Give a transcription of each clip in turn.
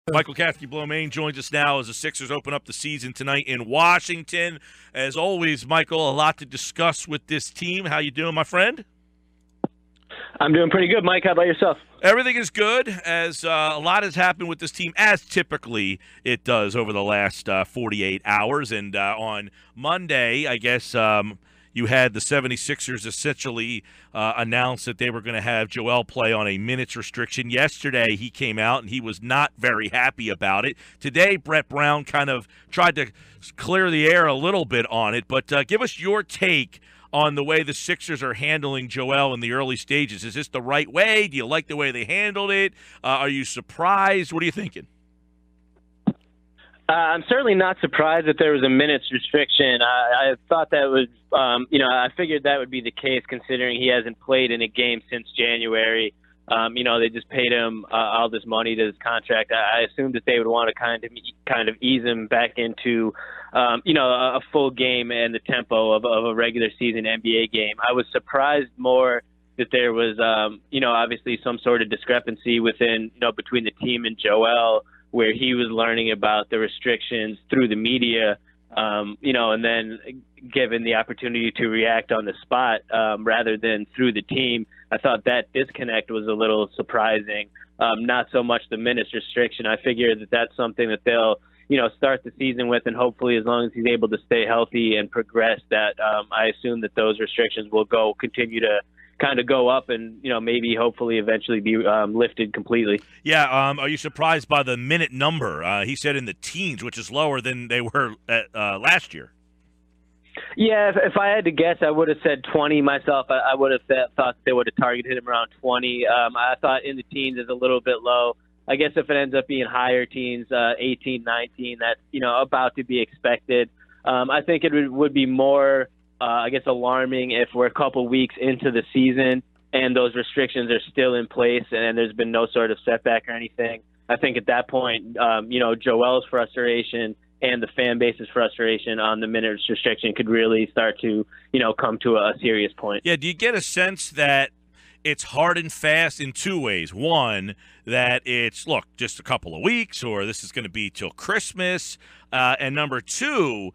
Michael Kaskey-Blomain joins us now as the Sixers open up the season tonight in Washington. As always, Michael, a lot to discuss with this team. How you doing, my friend? I'm doing pretty good, Mike. How about yourself? Everything is good, as a lot has happened with this team, as typically it does over the last 48 hours. And on Monday, I guess you had the 76ers essentially announce that they were going to have Joel play on a minutes restriction. Yesterday, he came out, and he was not very happy about it. Today, Brett Brown kind of tried to clear the air a little bit on it. But give us your take on the way the Sixers are handling Joel in the early stages. Is this the right way? Do you like the way they handled it? Are you surprised? What are you thinking? I'm certainly not surprised that there was a minutes restriction. I thought that was, I figured that would be the case considering he hasn't played in a game since January. They just paid him all this money to his contract. I assumed that they would want to kind of ease him back into, a full game and the tempo of a regular season NBA game. I was surprised more that there was, obviously some sort of discrepancy within, between the team and Joel, where he was learning about the restrictions through the media, and then given the opportunity to react on the spot rather than through the team. I thought that disconnect was a little surprising. Not so much the minutes restriction. I figure that that's something that they'll, start the season with, and hopefully as long as he's able to stay healthy and progress, that I assume that those restrictions will continue to kind of go up and, maybe hopefully eventually be lifted completely. Yeah, are you surprised by the minute number? He said in the teens, which is lower than they were last year. Yeah, if I had to guess, I would have said 20 myself. I would have thought they would have targeted him around 20. I thought in the teens is a little bit low. I guess if it ends up being higher teens, 18, 19, that's, about to be expected. I think it would be more alarming if we're a couple weeks into the season and those restrictions are still in place and there's been no sort of setback or anything. I think at that point, Joel's frustration and the fan base's frustration on the minutes restriction could really start to, come to a serious point. Yeah, do you get a sense that it's hard and fast in two ways? One, that it's, just a couple of weeks, or this is going to be till Christmas. And number two,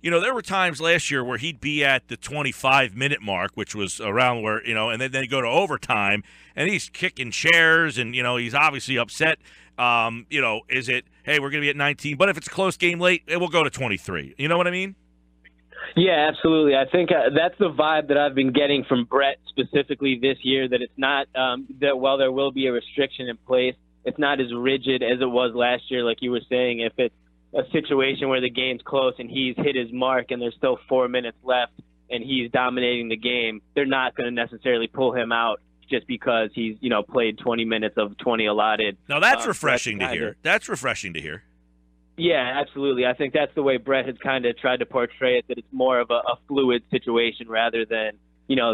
there were times last year where he'd be at the 25-minute mark, which was around where, and then they go to overtime, and he's kicking chairs, and, he's obviously upset. Is it, hey, we're going to be at 19, but if it's a close game late, it will go to 23. You know what I mean? Yeah, absolutely. I think that's the vibe that I've been getting from Brett specifically this year, that it's not that while there will be a restriction in place, it's not as rigid as it was last year, like you were saying. If it's a situation where the game's close and he's hit his mark and there's still 4 minutes left and he's dominating the game, they're not going to necessarily pull him out just because he's, played 20 minutes of 20 allotted. Now, that's refreshing to hear. That's refreshing to hear. Yeah, absolutely. I think that's the way Brett has kind of tried to portray it, that it's more of a fluid situation rather than,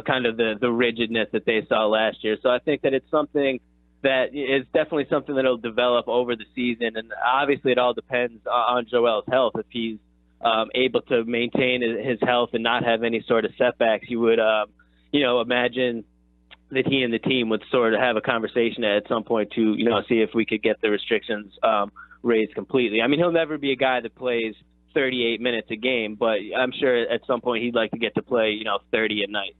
kind of the rigidness that they saw last year. So I think that it's something that is definitely something that will develop over the season. And obviously it all depends on Joel's health. If he's able to maintain his health and not have any sort of setbacks, you would, imagine that he and the team would sort of have a conversation at some point to, see if we could get the restrictions raised completely. I mean, he'll never be a guy that plays 38 minutes a game, but I'm sure at some point he'd like to get to play, 30 a night.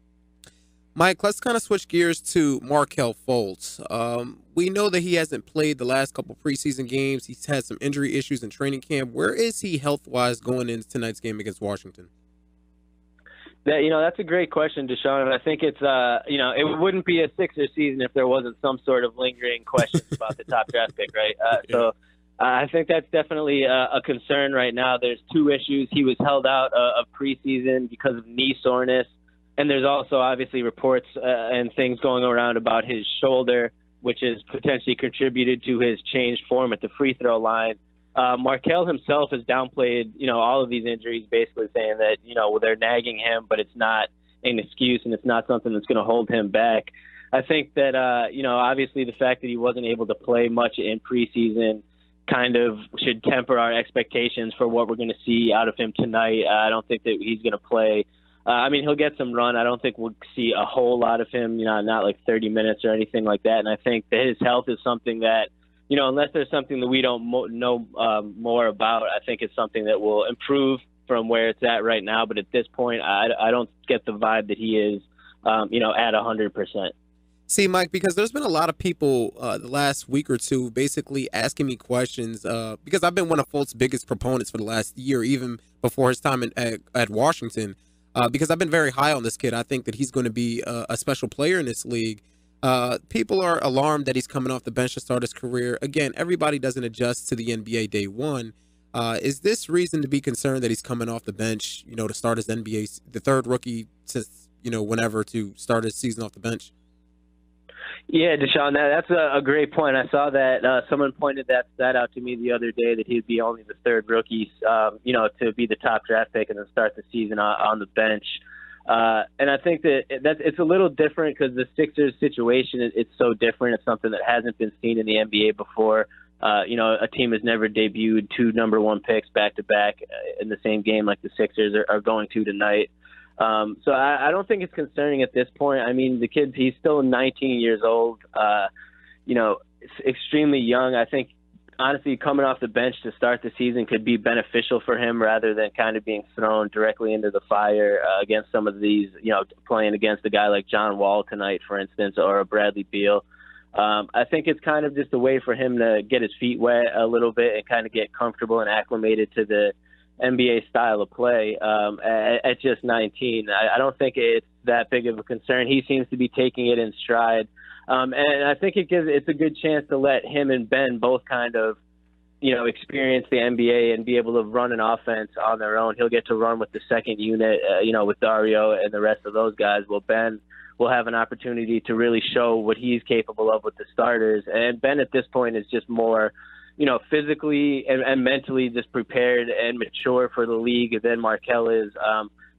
Mike, let's kind of switch gears to Markelle Fultz. We know that he hasn't played the last couple preseason games. He's had some injury issues in training camp. Where is he health-wise going into tonight's game against Washington? That's a great question, Deshaun. And I think it's, it wouldn't be a Sixers season if there wasn't some sort of lingering questions about the top draft pick, right? So I think that's definitely a concern right now. There's two issues. He was held out of preseason because of knee soreness. And there's also obviously reports and things going around about his shoulder, which has potentially contributed to his changed form at the free throw line. Markelle himself has downplayed, all of these injuries, basically saying that, they're nagging him, but it's not an excuse and it's not something that's going to hold him back. I think that, obviously the fact that he wasn't able to play much in preseason kind of should temper our expectations for what we're going to see out of him tonight. I don't think that he's going to play. He'll get some run. I don't think we'll see a whole lot of him, not like 30 minutes or anything like that. And I think that his health is something that, unless there's something that we don't know more about, I think it's something that will improve from where it's at right now. But at this point, I don't get the vibe that he is, at 100%. See, Mike, because there's been a lot of people the last week or two basically asking me questions because I've been one of Fultz's biggest proponents for the last year, even before his time at Washington, because I've been very high on this kid. I think that he's going to be a special player in this league. People are alarmed that he's coming off the bench to start his career. Again, everybody doesn't adjust to the NBA day one. Is this reason to be concerned that he's coming off the bench, to start his the third rookie since, whenever to start his season off the bench? Yeah, Deshaun, that's a great point. I saw that someone pointed that stat out to me the other day that he'd be only the third rookie, to be the top draft pick and then start the season on the bench. And I think that it's a little different because the Sixers situation, it's so different. It's something that hasn't been seen in the NBA before. A team has never debuted 2 number 1 picks back-to-back in the same game like the Sixers are going to tonight. So I don't think it's concerning at this point. I mean, the kid, he's still 19 years old, extremely young. I think, honestly, coming off the bench to start the season could be beneficial for him rather than kind of being thrown directly into the fire against some of these, playing against a guy like John Wall tonight, for instance, or a Bradley Beal. I think it's kind of just a way for him to get his feet wet a little bit and kind of get comfortable and acclimated to the NBA style of play at just 19. I don't think it's that big of a concern. He seems to be taking it in stride. And I think it's a good chance to let him and Ben both kind of, experience the NBA and be able to run an offense on their own. He'll get to run with the second unit, with Dario and the rest of those guys. Well, Ben will have an opportunity to really show what he's capable of with the starters. And Ben at this point is just more, physically and mentally just prepared and mature for the league than Markelle is.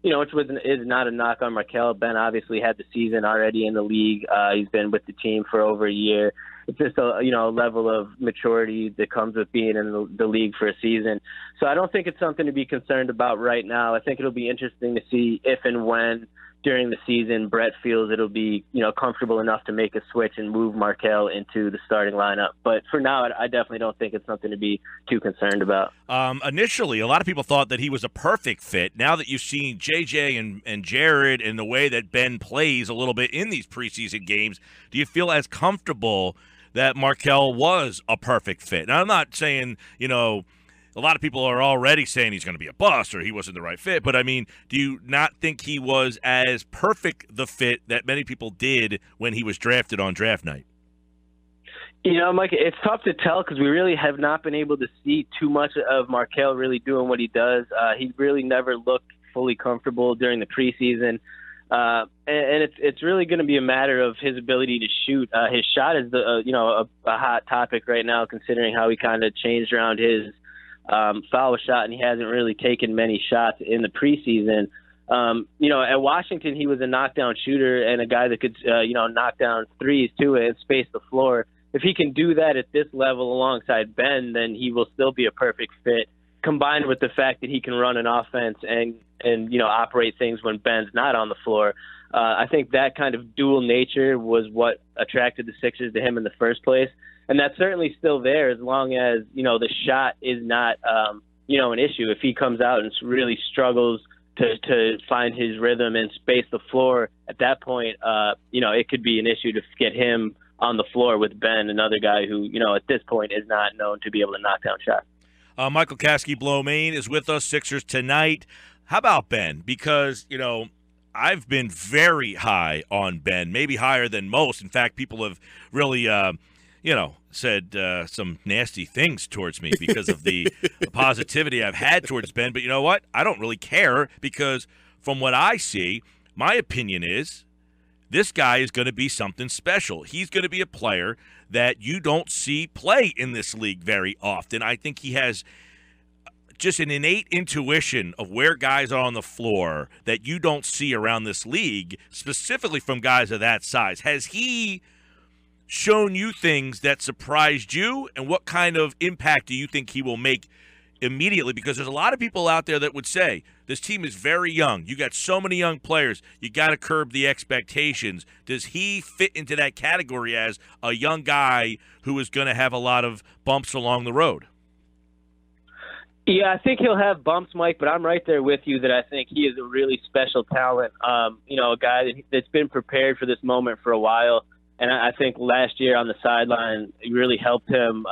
Which is not a knock on Markelle. Ben obviously had the season already in the league. He's been with the team for over a year. It's just a level of maturity that comes with being in the league for a season. So I don't think it's something to be concerned about right now. I think it'll be interesting to see if and when during the season Brett feels it'll be comfortable enough to make a switch and move Markelle into the starting lineup. But for now, I definitely don't think it's something to be too concerned about. Initially, a lot of people thought that he was a perfect fit. Now that you've seen JJ and Jared and the way that Ben plays a little bit in these preseason games, do you feel as comfortable that Markelle was a perfect fit? Now, I'm not saying, a lot of people are already saying he's going to be a bust or he wasn't the right fit. But, I mean, do you not think he was as perfect the fit that many people did when he was drafted on draft night? Mike, it's tough to tell because we really have not been able to see too much of Markelle really doing what he does. He really never looked fully comfortable during the preseason. And it's really going to be a matter of his ability to shoot. His shot is a hot topic right now, considering how he kind of changed around his foul shot, and he hasn't really taken many shots in the preseason. At Washington, he was a knockdown shooter and a guy that could, knock down threes too and space the floor. If he can do that at this level alongside Ben, then he will still be a perfect fit, combined with the fact that he can run an offense and operate things when Ben's not on the floor. I think that kind of dual nature was what attracted the Sixers to him in the first place. And that's certainly still there as long as, the shot is not, an issue. If he comes out and really struggles to find his rhythm and space the floor, at that point, it could be an issue to get him on the floor with Ben, another guy who, at this point is not known to be able to knock down shots. Michael Kaskey-Blomain is with us, Sixers tonight. How about Ben? Because, I've been very high on Ben, maybe higher than most. In fact, people have really said some nasty things towards me because of the positivity I've had towards Ben. But you know what? I don't really care because from what I see, my opinion is this guy is going to be something special. He's going to be a player that you don't see play in this league very often. I think he has just an innate intuition of where guys are on the floor that you don't see around this league, specifically from guys of that size. Has he shown you things that surprised you, and what kind of impact do you think he will make immediately, because there's a lot of people out there that would say this team is very young. You got so many young players. You got to curb the expectations. Does he fit into that category as a young guy who is going to have a lot of bumps along the road? Yeah, I think he'll have bumps, Mike, but I'm right there with you that I think he is a really special talent. A guy that's been prepared for this moment for a while. And I think last year on the sideline really helped him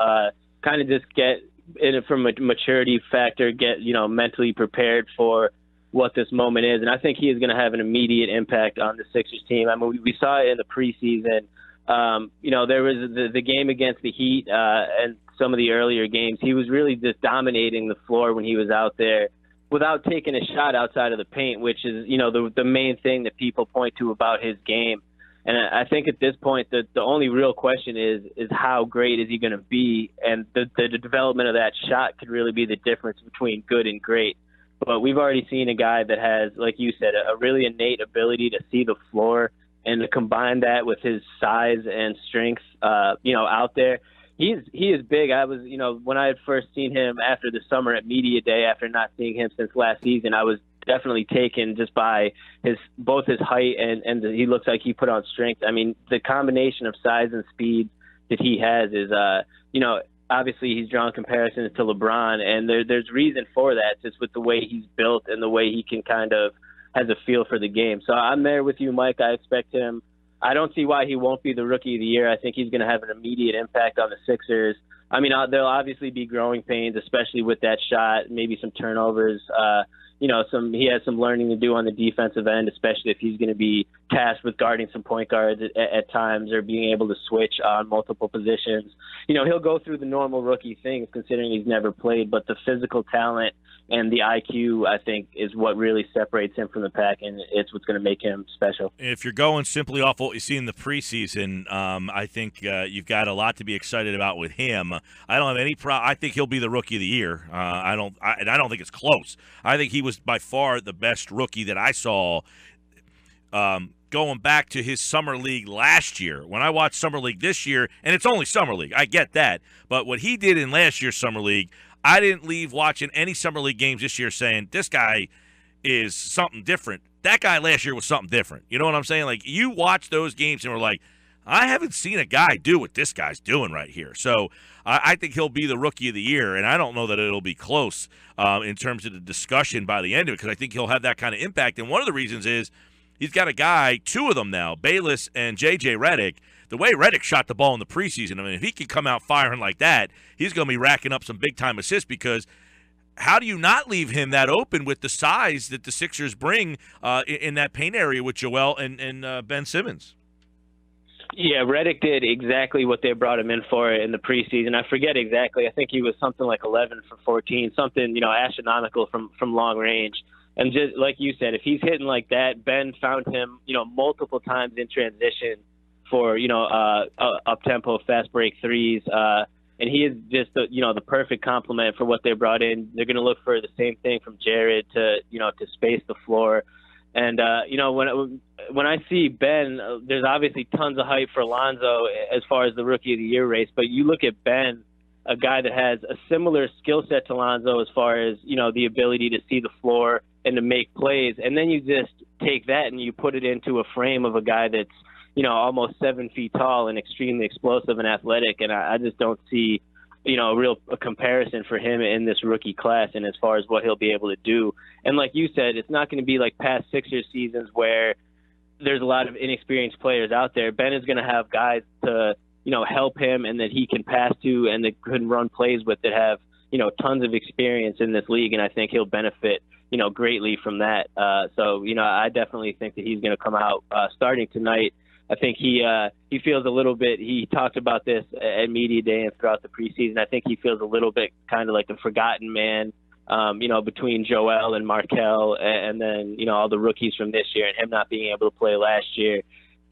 kind of just get in it from a maturity factor, get, mentally prepared for what this moment is. And I think he is going to have an immediate impact on the Sixers team. I mean, we saw it in the preseason. There was the game against the Heat and some of the earlier games. He was really just dominating the floor when he was out there without taking a shot outside of the paint, which is, the main thing that people point to about his game. And I think at this point, the only real question is how great is he going to be? And the development of that shot could really be the difference between good and great. But we've already seen a guy that has, like you said, a really innate ability to see the floor, and to combine that with his size and strength, out there. He is big. I was, when I had first seen him after the summer at Media Day, after not seeing him since last season, I was definitely taken just by both his height and he looks like he put on strength. I mean, the combination of size and speed that he has is, obviously he's drawn comparisons to LeBron, and there's reason for that, just with the way he's built and the way he can kind of has a feel for the game. So I'm there with you, Mike. I expect him. I don't see why he won't be the Rookie of the Year. I think he's going to have an immediate impact on the Sixers. I mean, there'll obviously be growing pains, especially with that shot, maybe some turnovers. He has some learning to do on the defensive end, especially if he's going to be tasked with guarding some point guards at times, or being able to switch on multiple positions. He'll go through the normal rookie things, considering he's never played, but the physical talent and the IQ, I think, is what really separates him from the pack, and it's what's going to make him special. If you're going simply off what you see in the preseason, I think you've got a lot to be excited about with him. I don't have any I think he'll be the Rookie of the Year. I don't think it's close. I think he was by far the best rookie that I saw going back to his Summer League last year. When I watched Summer League this year, and it's only Summer League, I get that, but what he did in last year's Summer League, I didn't leave watching any Summer League games this year saying, this guy is something different. That guy last year was something different. You know what I'm saying? Like, you watch those games and we're like, I haven't seen a guy do what this guy's doing right here. So I think he'll be the Rookie of the Year, and I don't know that it'll be close in terms of the discussion by the end of it, because I think he'll have that kind of impact. And one of the reasons is he's got a guy, two of them now, Bayless and J.J. Redick. The way Redick shot the ball in the preseason, I mean, if he can come out firing like that, he's going to be racking up some big-time assists, because how do you not leave him that open with the size that the Sixers bring in that paint area with Joel and Ben Simmons? Yeah, Redick did exactly what they brought him in for in the preseason. I forget exactly. I think he was something like 11 for 14, something, astronomical from long range. And just like you said, if he's hitting like that, Ben found him, multiple times in transition for, up-tempo, fast break threes. And he is just, the perfect complement for what they brought in. They're going to look for the same thing from Jared to space the floor. And, when I see Ben, there's obviously tons of hype for Lonzo as far as the Rookie of the Year race. But you look at Ben, a guy that has a similar skill set to Lonzo as far as, the ability to see the floor and to make plays. And then you just take that and you put it into a frame of a guy that's, almost 7 feet tall and extremely explosive and athletic. And I just don't see, a comparison for him in this rookie class, and as far as what he'll be able to do. And like you said, it's not going to be like past Sixers seasons where there's a lot of inexperienced players out there. Ben is going to have guys to, help him and that he can pass to and that can run plays with, that have, tons of experience in this league. And I think he'll benefit, greatly from that. So, I definitely think that he's going to come out starting tonight. I think he feels a little bit, he talked about this at Media Day and throughout the preseason. I think he feels a little bit kind of like the forgotten man, between Joel and Markelle and then, all the rookies from this year and him not being able to play last year.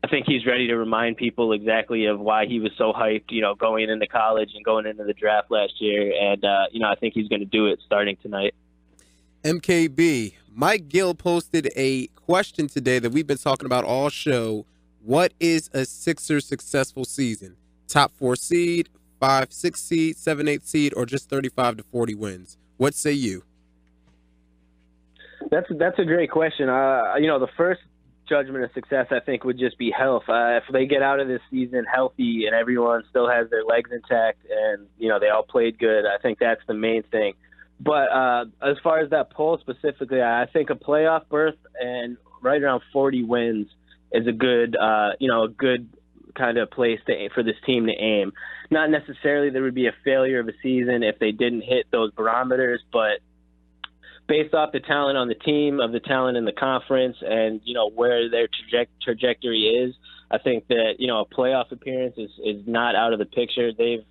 I think he's ready to remind people exactly of why he was so hyped, going into college and going into the draft last year. And, I think he's going to do it starting tonight. MKB, Mike Gill posted a question today that we've been talking about all show. What is a Sixers successful season? Top 4 seed, 5, 6 seed, 7, 8 seed, or just 35 to 40 wins? What say you? That's a great question. The first judgment of success, I think, would just be health. If they get out of this season healthy and everyone still has their legs intact and, they all played good, I think that's the main thing. But as far as that poll specifically, I think a playoff berth and right around 40 wins is a good, a good kind of place for this team to aim. Not necessarily there would be a failure of a season if they didn't hit those barometers, but based off the talent on the team, of the talent in the conference, and where their trajectory is, I think that a playoff appearance is not out of the picture. They've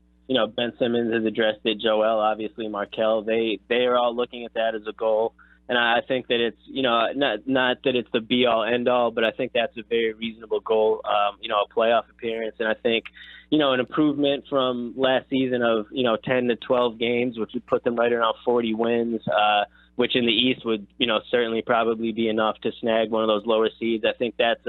Ben Simmons has addressed it, Joel, obviously, Markelle. They are all looking at that as a goal, and I think that it's not that it's the be all end all, but I think that's a very reasonable goal. A playoff appearance, and I think an improvement from last season of 10 to 12 games, which would put them right around 40 wins. Which in the East would, certainly probably be enough to snag one of those lower seeds. I think that's,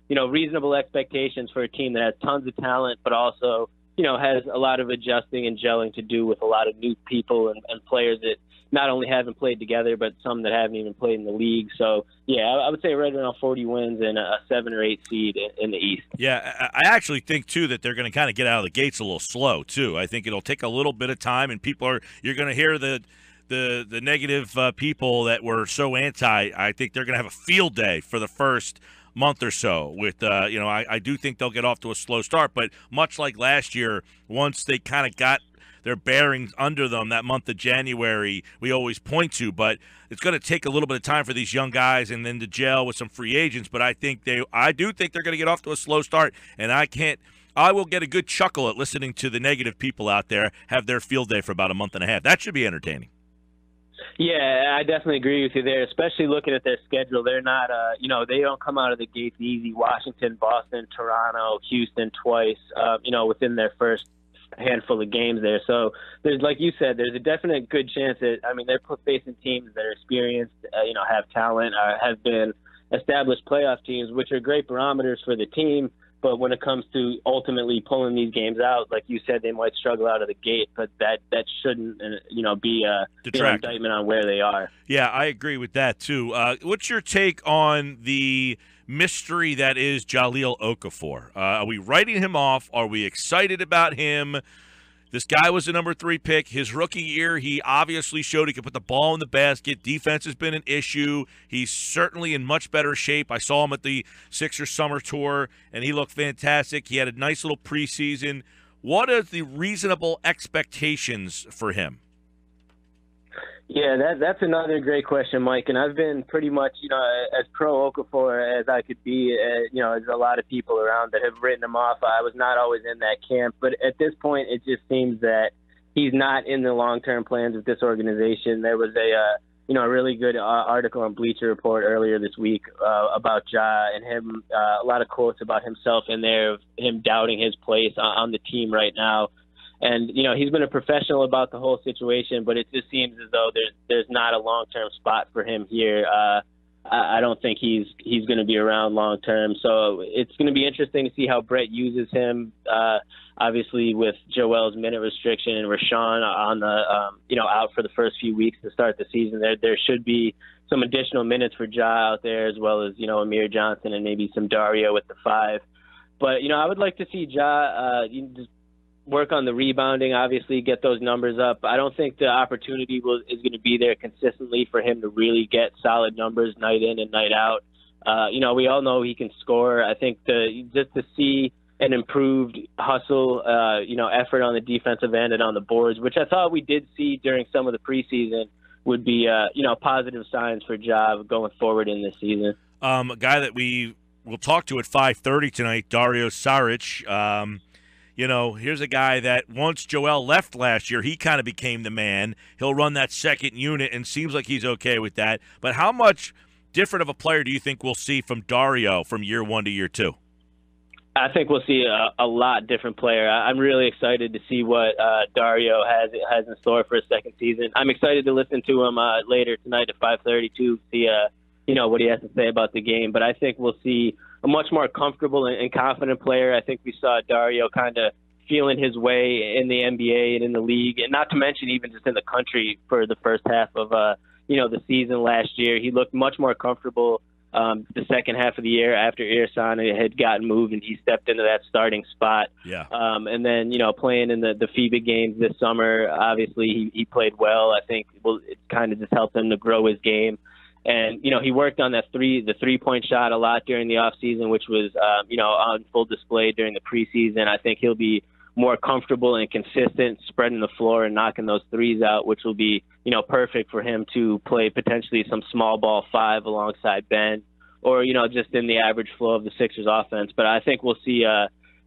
reasonable expectations for a team that has tons of talent, but also, has a lot of adjusting and gelling to do with a lot of new people and players that not only haven't played together, but some that haven't even played in the league. So, yeah, I would say right around 40 wins and a 7 or 8 seed in the East. Yeah, I actually think, too, that they're going to kind of get out of the gates a little slow, too. I think it'll take a little bit of time, and you're going to hear the negative people that were so anti. I think they're going to have a field day for the first month or so with I do think they'll get off to a slow start, but much like last year, once they kind of got their bearings under them that month of January, we always point to, but it's going to take a little bit of time for these young guys and then to gel with some free agents, but I do think they're going to get off to a slow start, and I will get a good chuckle at listening to the negative people out there have their field day for about a month and a half. That should be entertaining. Yeah, I definitely agree with you there, especially looking at their schedule. They're not, they don't come out of the gates easy. Washington, Boston, Toronto, Houston twice, within their first handful of games there. So there's, like you said, there's a definite good chance that, they're facing teams that are experienced, have talent, have been established playoff teams, which are great barometers for the team. But when it comes to ultimately pulling these games out, like you said, they might struggle out of the gate, but that shouldn't, be an indictment on where they are. Yeah, I agree with that, too. What's your take on the mystery that is Jahlil Okafor? Are we writing him off? Are we excited about him? This guy was a number 3 pick. His rookie year, he obviously showed he could put the ball in the basket. Defense has been an issue. He's certainly in much better shape. I saw him at the Sixers summer tour, and he looked fantastic. He had a nice little preseason. What are the reasonable expectations for him? Yeah, that's another great question, Mike. And I've been pretty much, as pro Okafor as I could be. There's a lot of people around that have written him off. I was not always in that camp. But at this point, it just seems that he's not in the long-term plans of this organization. There was a really good article on Bleacher Report earlier this week about Ja and him, a lot of quotes about himself in there, of him doubting his place on the team right now. And, he's been a professional about the whole situation, but it just seems as though there's not a long-term spot for him here. I don't think he's going to be around long-term. So it's going to be interesting to see how Brett uses him, obviously with Joel's minute restriction and Rashawn on the, out for the first few weeks to start the season. There should be some additional minutes for Ja out there, as well as, Amir Johnson and maybe some Dario with the 5. But, I would like to see Ja just work on the rebounding, obviously, get those numbers up. I don't think the opportunity is going to be there consistently for him to really get solid numbers night in and night out. We all know he can score. I think just to see an improved hustle, effort on the defensive end and on the boards, which I thought we did see during some of the preseason, would be, positive signs for Ja going forward in this season. A guy that we will talk to at 5:30 tonight, Dario Saric. Here's a guy that once Joel left last year, he kind of became the man. He'll run that second unit and seems like he's okay with that. But how much different of a player do you think we'll see from Dario from year 1 to year 2? I think we'll see a lot different player. I'm really excited to see what Dario has in store for his second season. I'm excited to listen to him later tonight at 5:30 to see what he has to say about the game. But I think we'll see a much more comfortable and confident player. I think we saw Dario kind of feeling his way in the NBA and in the league, and not to mention even just in the country for the first half of the season last year. He looked much more comfortable the second half of the year after Irsana had gotten moved and he stepped into that starting spot. Yeah. And then, playing in the FIBA games this summer, obviously he played well. I think it kind of just helped him to grow his game. And, he worked on the three-point shot a lot during the offseason, which was, on full display during the preseason. I think he'll be more comfortable and consistent spreading the floor and knocking those threes out, which will be, perfect for him to play potentially some small ball five alongside Ben or, just in the average flow of the Sixers offense. But I think we'll see,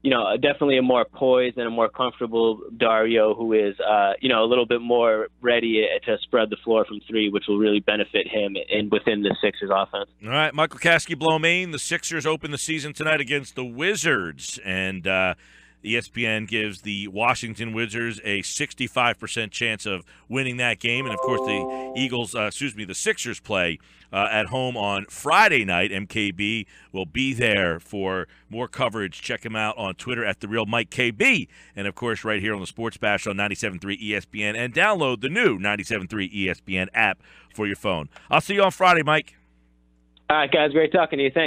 definitely a more poised and a more comfortable Dario who is, a little bit more ready to spread the floor from three, which will really benefit him within the Sixers offense. All right, Michael Kaskey-Blomain, the Sixers open the season tonight against the Wizards, and ESPN gives the Washington Wizards a 65% chance of winning that game. And, of course, the Sixers play at home on Friday night. MKB will be there for more coverage. Check him out on Twitter at @TheRealMikeKB. And, of course, right here on the Sports Bash on 97.3 ESPN. And download the new 97.3 ESPN app for your phone. I'll see you on Friday, Mike. All right, guys. Great talking to you. Thanks.